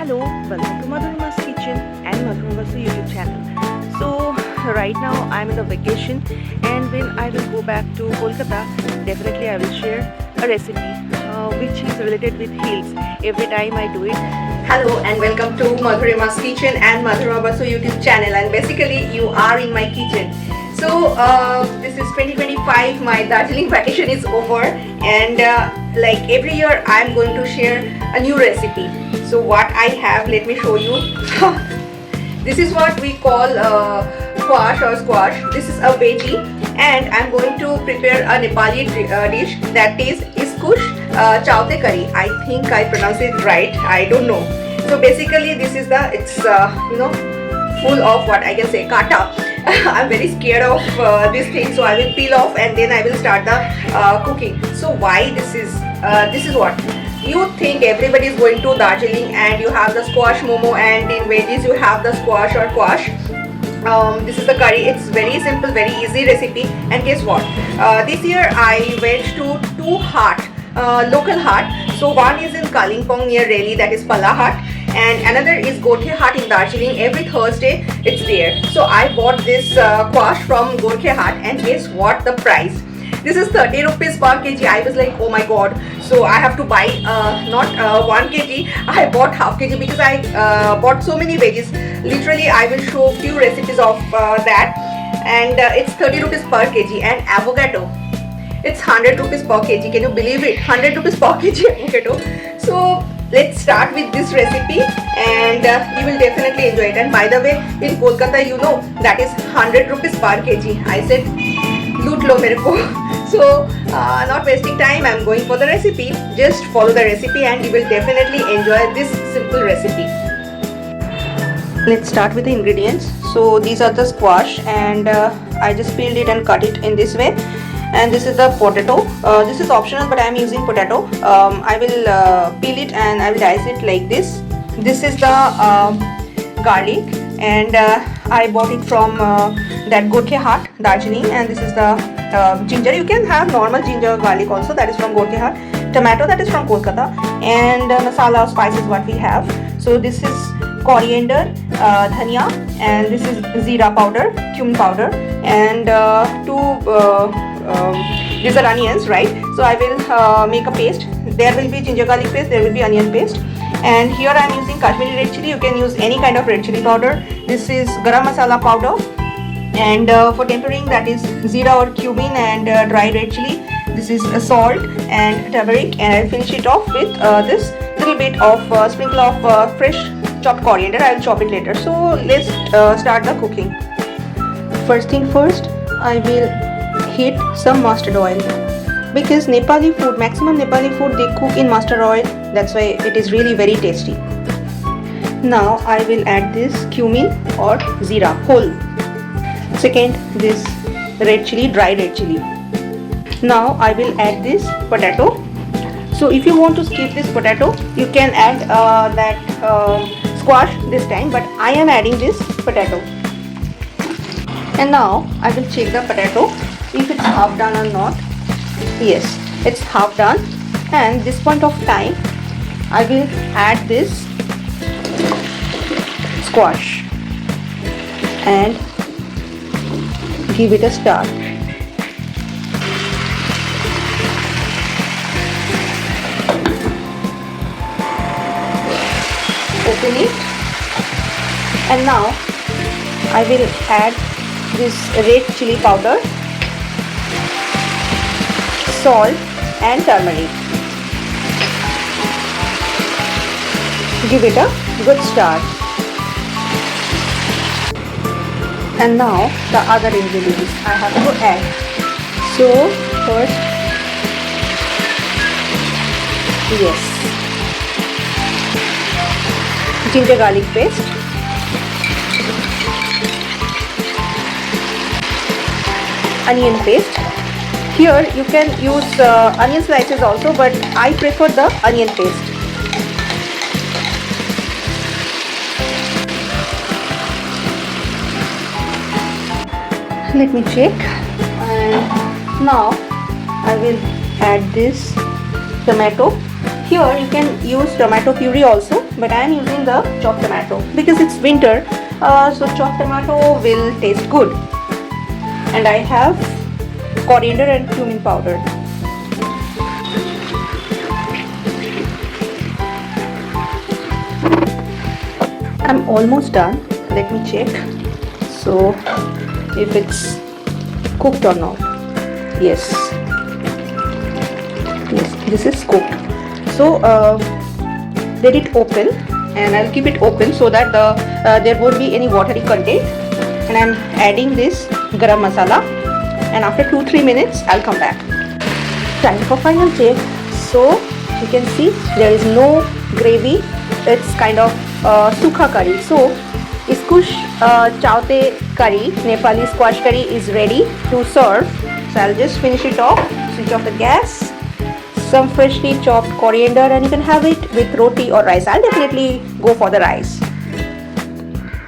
Hello, welcome to Madhurima's Kitchen and Madhurima's YouTube channel. So right now I'm in the vacation, and when I will go back to Kolkata, definitely I will share a recipe which is related with hills every time I do it. Hello and welcome to Madhurima's Kitchen and Madhurima's YouTube channel, and basically you are in my kitchen. So this is 2025, my Darjeeling vacation is over, and like every year I am going to share a new recipe. So what I have, let me show you. This is what we call squash or squash. This is a veggie, and I am going to prepare a Nepali dish that is Iskush Chaoyte curry. I think I pronounced it right, I don't know. So basically this is it's full of what I can say, kata. I'm very scared of this thing, so I will peel off and then I will start the cooking. So why this is what you think everybody is going to Darjeeling and you have the squash momo, and in veggies you have the squash or quash. This is the curry. It's very simple, very easy recipe. And guess what, this year I went to two local hut. So one is in Kalimpong near Delhi, that is Pala Hut, and another is Gorkhehat in Darjeeling. Every Thursday it's there. So I bought this squash from Gorkhehat, and guess what, the price? This is 30 rupees per kg. I was like, oh my god. So I have to buy not 1 kg. I bought half kg because I bought so many veggies. Literally I will show few recipes of that, and it's 30 rupees per kg. And avocado, it's 100 rupees per kg. Can you believe it? 100 rupees per kg avocado. So let's start with this recipe, and you will definitely enjoy it. And by the way, in Kolkata, you know, that is 100 rupees per kg. I said, loot lo mere ko. So not wasting time, I'm going for the recipe. Just follow the recipe and you will definitely enjoy this simple recipe. Let's start with the ingredients. So these are the squash, and I just peeled it and cut it in this way. And this is the potato. This is optional, but I am using potato. I will peel it and I will dice it like this. This is the garlic, and I bought it from that Gorkhehat, Darjeeling. And this is the ginger. You can have normal ginger garlic also, that is from Gorkhehat. Tomato, that is from Kolkata. And masala spices what we have. So this is coriander, dhania, and this is zira powder, cumin powder, and these are onions, right? So I will make a paste. There will be ginger garlic paste, there will be onion paste. And here I am using Kashmiti Red Chilly. You can use any kind of red chilli powder. This is Garam Masala Powder, and for tempering, that is zira or cumin and dry red chilli. This is salt and turmeric, and I'll finish it off with this little bit of sprinkle of fresh chopped coriander. I'll chop it later. So let's start the cooking. First thing first, I will heat some mustard oil, because Nepali food, maximum Nepali food, they cook in mustard oil. That's why it is really very tasty. Now I will add this cumin or zira whole. Second, this red chilli, dry red chilli. Now I will add this potato. So if you want to skip this potato, you can add that squash this time, but I am adding this potato. And now I will check the potato if it's half done or not. Yes, it's half done. And this point of time, I will add this squash and give it a stir. Open it, and now I will add this red chilli powder, salt and turmeric. Give it a good stir. And now the other ingredients I have to add. So first, yes, ginger garlic paste, onion paste. Here you can use onion slices also, but I prefer the onion paste. Let me check, and now I will add this tomato Here you can use tomato puree also, but I am using the chopped tomato because it's winter, so chopped tomato will taste good. And I have coriander and cumin powder. I'm almost done. Let me check. So if it's cooked or not. Yes, this is cooked. So let it open, and I'll keep it open so that there won't be any watery content. And I'm adding this garam masala, and after 2-3 minutes I'll come back. Time for final check. So you can see there is no gravy. It's kind of sukha curry. So Iskush Chaoyte curry, Nepali squash curry is ready to serve. So I'll just finish it off. Switch off the gas. Some freshly chopped coriander, and you can have it with roti or rice. I'll definitely go for the rice.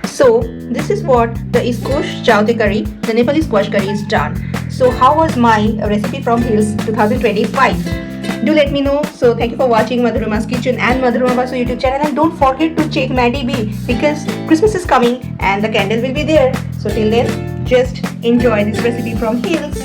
So this is what the Iskush Chaoyte curry, the Nepali squash curry, is done. So how was my recipe from Hills 2025? Do let me know. So thank you for watching Madhurima's Kitchen and Madhurima Basu YouTube channel, and don't forget to check MaddyBee because Christmas is coming and the candle will be there. So till then, just enjoy this recipe from Hills.